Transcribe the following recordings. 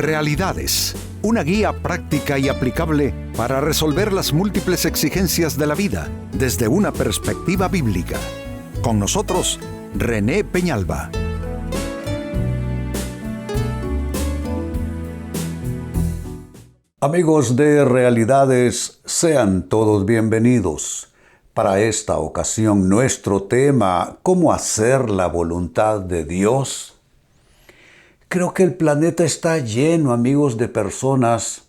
Realidades, una guía práctica y aplicable para resolver las múltiples exigencias de la vida desde una perspectiva bíblica. Con nosotros, René Peñalba. Amigos de Realidades, sean todos bienvenidos. Para esta ocasión, nuestro tema, ¿cómo hacer la voluntad de Dios? Creo que el planeta está lleno, amigos, de personas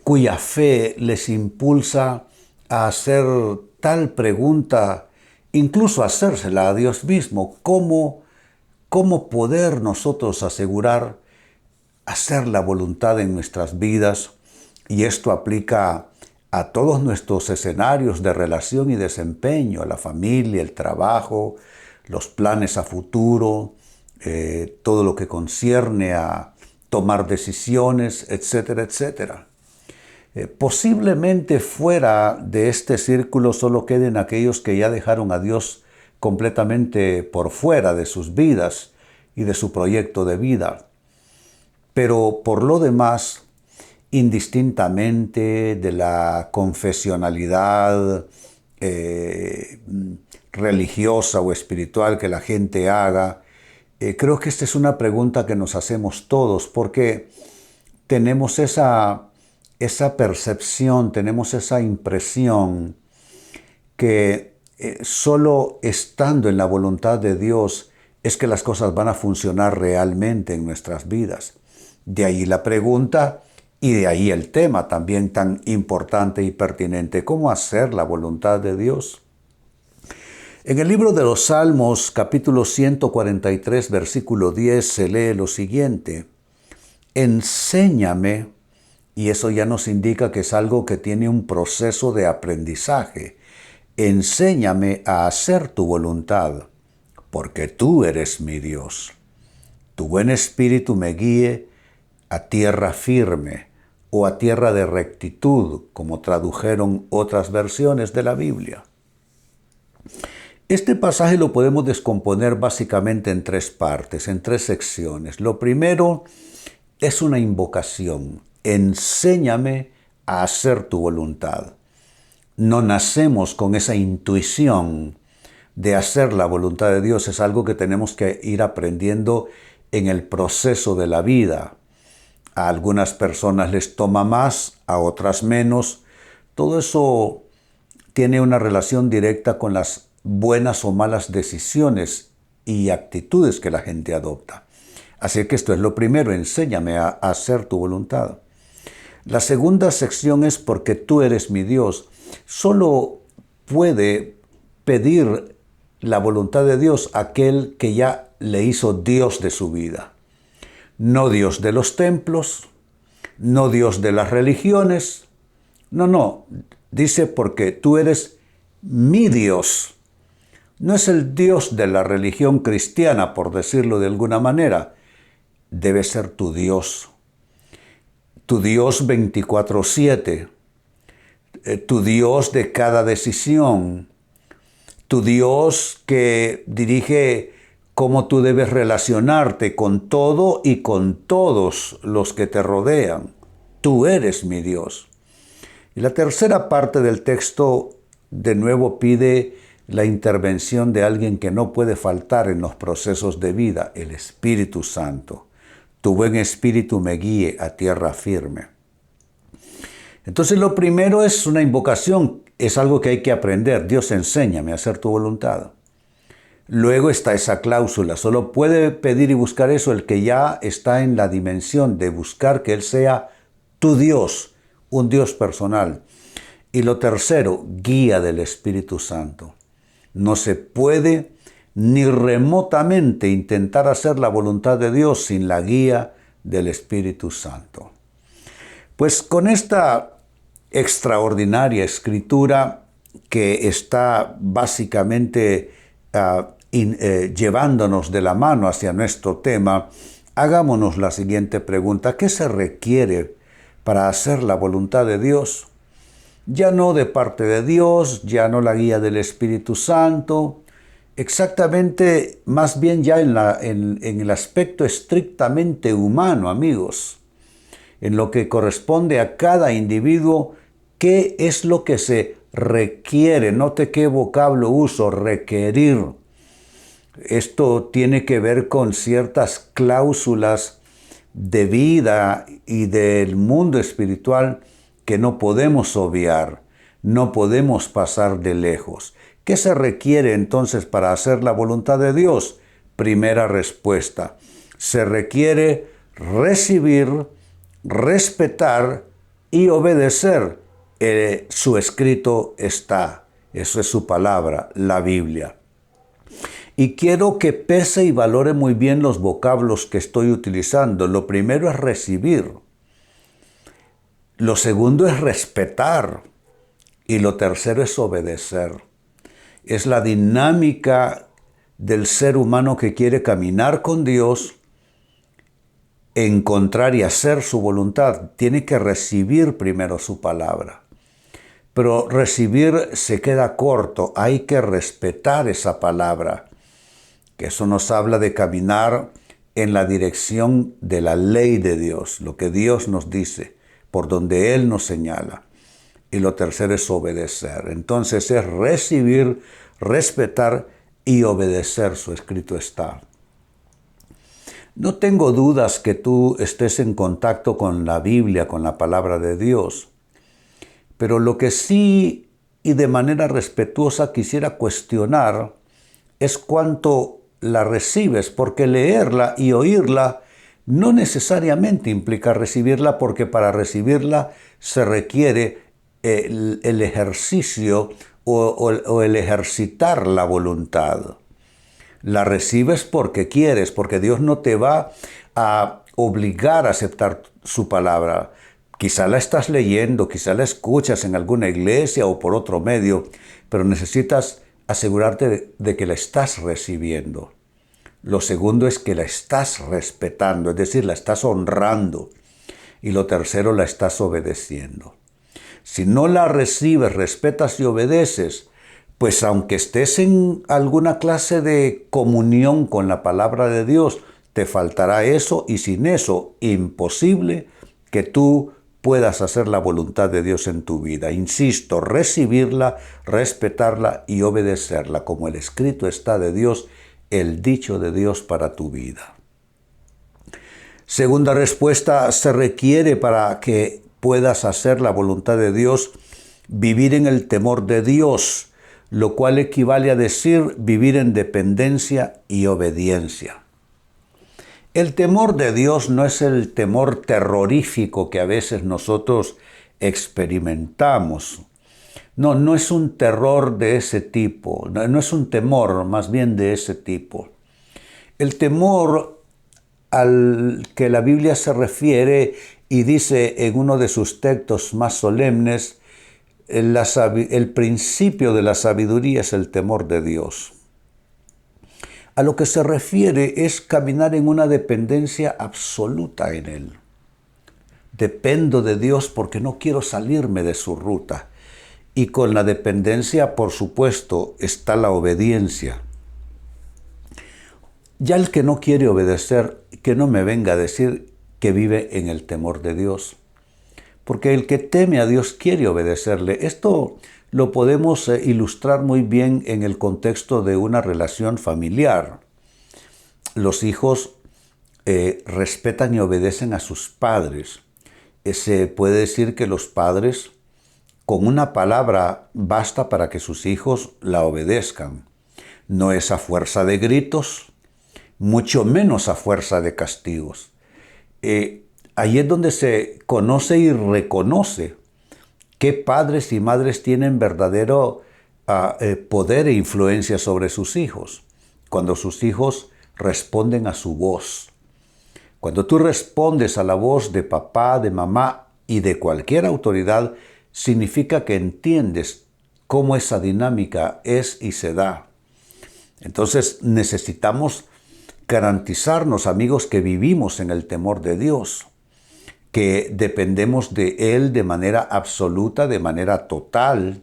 cuya fe les impulsa a hacer tal pregunta, incluso hacérsela a Dios mismo. ¿Cómo poder nosotros asegurar hacer la voluntad en nuestras vidas? Y esto aplica a todos nuestros escenarios de relación y desempeño, a la familia, el trabajo, los planes a futuro, todo lo que concierne a tomar decisiones, etcétera, etcétera. Posiblemente fuera de este círculo solo queden aquellos que ya dejaron a Dios completamente por fuera de sus vidas y de su proyecto de vida. Pero por lo demás, indistintamente de la confesionalidad religiosa o espiritual que la gente haga, creo que esta es una pregunta que nos hacemos todos, porque tenemos esa percepción, tenemos esa impresión que solo estando en la voluntad de Dios es que las cosas van a funcionar realmente en nuestras vidas. De ahí la pregunta y de ahí el tema también tan importante y pertinente: ¿cómo hacer la voluntad de Dios? En el libro de los Salmos, capítulo 143, versículo 10, se lee lo siguiente: enséñame, y eso ya nos indica que es algo que tiene un proceso de aprendizaje. Enséñame a hacer tu voluntad, porque tú eres mi Dios. Tu buen espíritu me guíe a tierra firme, o a tierra de rectitud, como tradujeron otras versiones de la Biblia. Este pasaje lo podemos descomponer básicamente en tres partes, en tres secciones. Lo primero es una invocación: enséñame a hacer tu voluntad. No nacemos con esa intuición de hacer la voluntad de Dios, es algo que tenemos que ir aprendiendo en el proceso de la vida. A algunas personas les toma más, a otras menos. Todo eso tiene una relación directa con las buenas o malas decisiones y actitudes que la gente adopta. Así que esto es lo primero: enséñame a hacer tu voluntad. La segunda sección es porque tú eres mi Dios. Solo puede pedir la voluntad de Dios aquel que ya le hizo Dios de su vida. No Dios de los templos, no Dios de las religiones. No. Dice porque tú eres mi Dios. No es el Dios de la religión cristiana, por decirlo de alguna manera. Debe ser tu Dios 24/7, tu Dios de cada decisión, tu Dios que dirige cómo tú debes relacionarte con todo y con todos los que te rodean. Tú eres mi Dios. Y la tercera parte del texto de nuevo pide la intervención de alguien que no puede faltar en los procesos de vida: el Espíritu Santo. Tu buen espíritu me guíe a tierra firme. Entonces lo primero es una invocación, es algo que hay que aprender. Dios, enséñame a hacer tu voluntad. Luego está esa cláusula: solo puede pedir y buscar eso el que ya está en la dimensión de buscar que Él sea tu Dios, un Dios personal. Y lo tercero, guía del Espíritu Santo. No se puede ni remotamente intentar hacer la voluntad de Dios sin la guía del Espíritu Santo. Pues con esta extraordinaria escritura que está básicamente llevándonos de la mano hacia nuestro tema, hagámonos la siguiente pregunta: ¿qué se requiere para hacer la voluntad de Dios? Ya no de parte de Dios, ya no la guía del Espíritu Santo, exactamente, más bien ya en el aspecto estrictamente humano, amigos. en lo que corresponde a cada individuo, qué es lo que se requiere. Note qué vocablo uso, requerir. Esto tiene que ver con ciertas cláusulas de vida y del mundo espiritual que no podemos obviar, no podemos pasar de lejos. ¿Qué se requiere entonces para hacer la voluntad de Dios? Primera respuesta, se requiere recibir, respetar y obedecer. Su escrito está, eso es su palabra, la Biblia. Y quiero que pese y valore muy bien los vocablos que estoy utilizando. Lo primero es recibir. Lo segundo es respetar. Y lo tercero es obedecer. Es la dinámica del ser humano que quiere caminar con Dios, encontrar y hacer su voluntad. Tiene que recibir primero su palabra. Pero recibir se queda corto. Hay que respetar esa palabra. Que eso nos habla de caminar en la dirección de la ley de Dios, lo que Dios nos dice, por donde Él nos señala. Y lo tercero es obedecer. Entonces es recibir, respetar y obedecer. Su escrito está. No tengo dudas que tú estés en contacto con la Biblia, con la palabra de Dios. Pero lo que sí y de manera respetuosa quisiera cuestionar es cuánto la recibes, porque leerla y oírla no necesariamente implica recibirla, porque para recibirla se requiere el ejercicio o el ejercitar la voluntad. La recibes porque quieres, porque Dios no te va a obligar a aceptar su palabra. Quizá la estás leyendo, quizá la escuchas en alguna iglesia o por otro medio, pero necesitas asegurarte de que la estás recibiendo. Lo segundo es que la estás respetando, es decir, la estás honrando. Y lo tercero, la estás obedeciendo. Si no la recibes, respetas y obedeces, pues aunque estés en alguna clase de comunión con la palabra de Dios, te faltará eso, y sin eso, imposible que tú puedas hacer la voluntad de Dios en tu vida. Insisto, recibirla, respetarla y obedecerla, como el escrito está de Dios, el dicho de Dios para tu vida. Segunda respuesta, se requiere para que puedas hacer la voluntad de Dios, vivir en el temor de Dios, lo cual equivale a decir vivir en dependencia y obediencia. El temor de Dios no es el temor terrorífico que a veces nosotros experimentamos. No es un terror de ese tipo, no es un temor más bien de ese tipo. El temor al que la Biblia se refiere y dice en uno de sus textos más solemnes, el principio de la sabiduría es el temor de Dios. A lo que se refiere es caminar en una dependencia absoluta en Él. Dependo de Dios porque no quiero salirme de su ruta. Y con la dependencia, por supuesto, está la obediencia. Ya el que no quiere obedecer, que no me venga a decir que vive en el temor de Dios. Porque el que teme a Dios quiere obedecerle. Esto lo podemos ilustrar muy bien en el contexto de una relación familiar. Los hijos respetan y obedecen a sus padres. Se puede decir que los padres, con una palabra, basta para que sus hijos la obedezcan. No es a fuerza de gritos, mucho menos a fuerza de castigos. Ahí es donde se conoce y reconoce qué padres y madres tienen verdadero poder e influencia sobre sus hijos. Cuando sus hijos responden a su voz. Cuando tú respondes a la voz de papá, de mamá y de cualquier autoridad, significa que entiendes cómo esa dinámica es y se da. Entonces necesitamos garantizarnos, amigos, que vivimos en el temor de Dios, que dependemos de Él de manera absoluta, de manera total.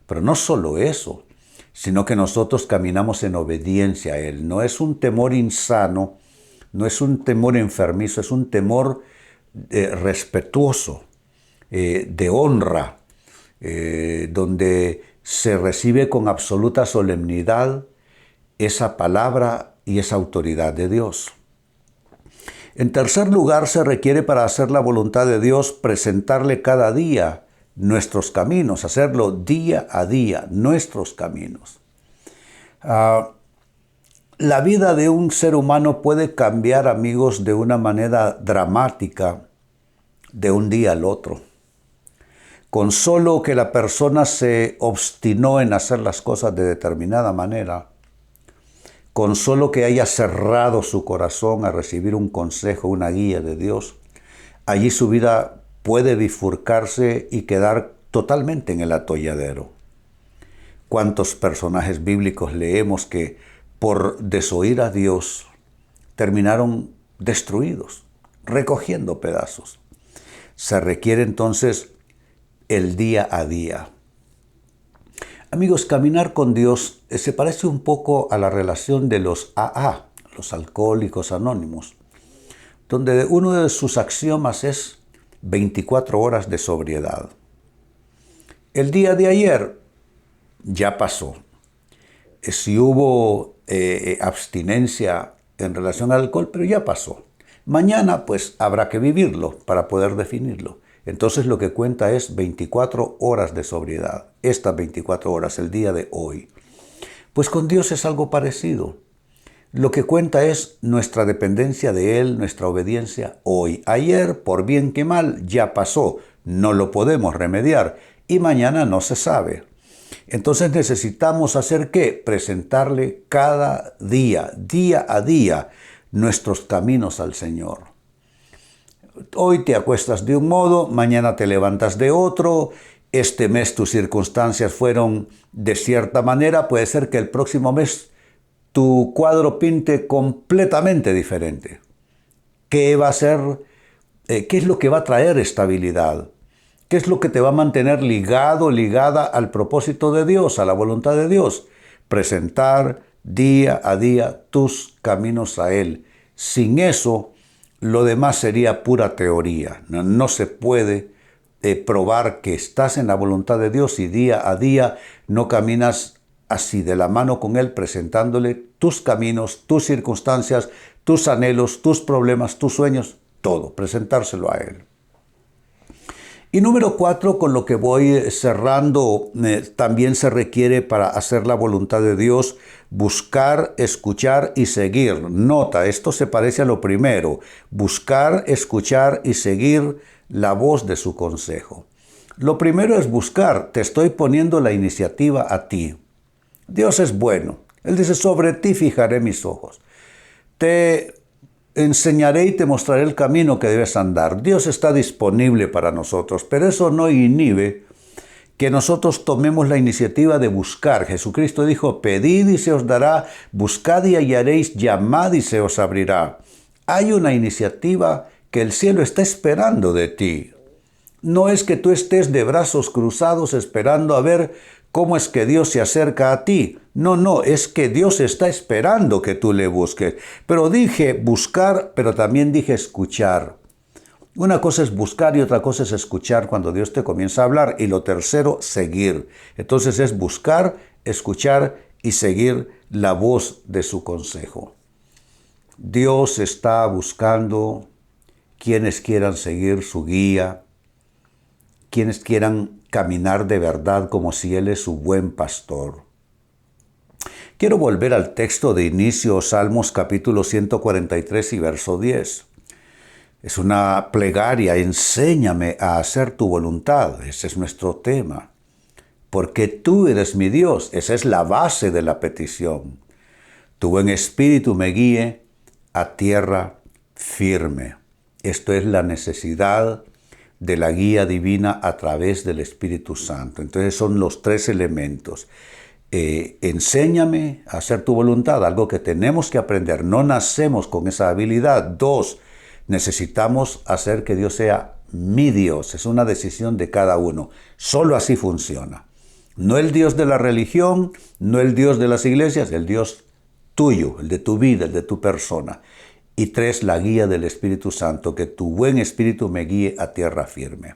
Pero no solo eso, sino que nosotros caminamos en obediencia a Él. No es un temor insano, no es un temor enfermizo, es un temor respetuoso, de honra, donde se recibe con absoluta solemnidad esa palabra y esa autoridad de Dios. En tercer lugar, se requiere para hacer la voluntad de Dios presentarle cada día nuestros caminos, hacerlo día a día, nuestros caminos. La vida de un ser humano puede cambiar, amigos, de una manera dramática de un día al otro. Con solo que la persona se obstinó en hacer las cosas de determinada manera, con solo que haya cerrado su corazón a recibir un consejo, una guía de Dios, allí su vida puede bifurcarse y quedar totalmente en el atolladero. ¿Cuántos personajes bíblicos leemos que por desoír a Dios terminaron destruidos, recogiendo pedazos? Se requiere entonces el día a día. Amigos, caminar con Dios se parece un poco a la relación de los AA, los alcohólicos anónimos, donde uno de sus axiomas es 24 horas de sobriedad. El día de ayer ya pasó. Si hubo abstinencia en relación al alcohol, pero ya pasó. Mañana pues habrá que vivirlo para poder definirlo. Entonces lo que cuenta es 24 horas de sobriedad. Estas 24 horas, el día de hoy. Pues con Dios es algo parecido. Lo que cuenta es nuestra dependencia de Él, nuestra obediencia hoy. Ayer, por bien que mal, ya pasó. No lo podemos remediar. Y mañana no se sabe. Entonces necesitamos hacer ¿qué? Presentarle cada día, día a día, nuestros caminos al Señor. Hoy te acuestas de un modo, mañana te levantas de otro. Este mes tus circunstancias fueron de cierta manera. Puede ser que el próximo mes tu cuadro pinte completamente diferente. ¿Qué va a ser? ¿Qué es lo que va a traer estabilidad? ¿Qué es lo que te va a mantener ligado, ligada al propósito de Dios, a la voluntad de Dios? Presentar día a día tus caminos a Él. Sin eso, lo demás sería pura teoría. No se puede probar que estás en la voluntad de Dios y día a día no caminas así de la mano con Él, presentándole tus caminos, tus circunstancias, tus anhelos, tus problemas, tus sueños, todo, presentárselo a Él. Y número 4, con lo que voy cerrando, también se requiere para hacer la voluntad de Dios, buscar, escuchar y seguir. Nota, esto se parece a lo primero, buscar, escuchar y seguir la voz de su consejo. Lo primero es buscar, te estoy poniendo la iniciativa a ti. Dios es bueno, Él dice, sobre ti fijaré mis ojos. Te enseñaré y te mostraré el camino que debes andar. Dios está disponible para nosotros, pero eso no inhibe que nosotros tomemos la iniciativa de buscar. Jesucristo dijo, pedid y se os dará, buscad y hallaréis, llamad y se os abrirá. Hay una iniciativa que el cielo está esperando de ti. No es que tú estés de brazos cruzados esperando a ver cómo es que Dios se acerca a ti. No, es que Dios está esperando que tú le busques. Pero dije buscar, pero también dije escuchar. Una cosa es buscar y otra cosa es escuchar cuando Dios te comienza a hablar. Y lo tercero, seguir. Entonces es buscar, escuchar y seguir la voz de su consejo. Dios está buscando quienes quieran seguir su guía, quienes quieran caminar de verdad como si Él es su buen pastor. Quiero volver al texto de inicio, Salmos capítulo 143 y verso 10. Es una plegaria, enséñame a hacer tu voluntad. Ese es nuestro tema. Porque tú eres mi Dios. Esa es la base de la petición. Tu buen espíritu me guíe a tierra firme. Esto es la necesidad de la guía divina a través del Espíritu Santo. Entonces son los tres elementos. Enséñame a hacer tu voluntad, algo que tenemos que aprender. No nacemos con esa habilidad. 2, necesitamos hacer que Dios sea mi Dios. Es una decisión de cada uno. Solo así funciona. No el Dios de la religión, no el Dios de las iglesias, el Dios tuyo, el de tu vida, el de tu persona. Y 3, la guía del Espíritu Santo, que tu buen Espíritu me guíe a tierra firme.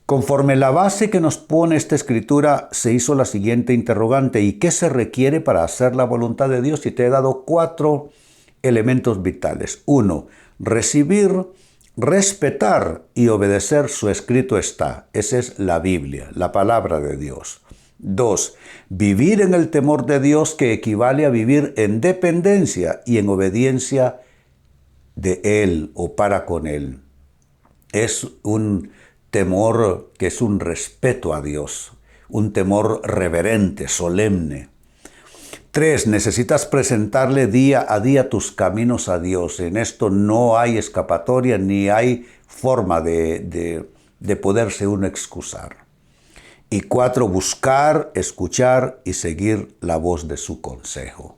Conforme la base que nos pone esta escritura, se hizo la siguiente interrogante: ¿y qué se requiere para hacer la voluntad de Dios? Y te he dado 4 elementos vitales. 1, recibir, respetar y obedecer su escrito está. Esa es la Biblia, la palabra de Dios. 2, vivir en el temor de Dios, que equivale a vivir en dependencia y en obediencia de Él o para con Él. Es un temor que es un respeto a Dios, un temor reverente, solemne. 3, necesitas presentarle día a día tus caminos a Dios. En esto no hay escapatoria ni hay forma de poderse uno excusar. Y 4, buscar, escuchar y seguir la voz de su consejo.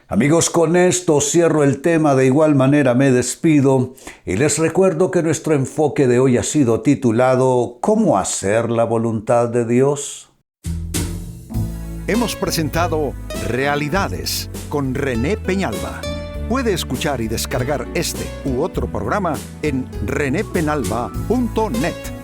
Amigos, con esto cierro el tema. De igual manera me despido y les recuerdo que nuestro enfoque de hoy ha sido titulado ¿Cómo hacer la voluntad de Dios? Hemos presentado Realidades con René Peñalba. Puede escuchar y descargar este u otro programa en renépenalba.net.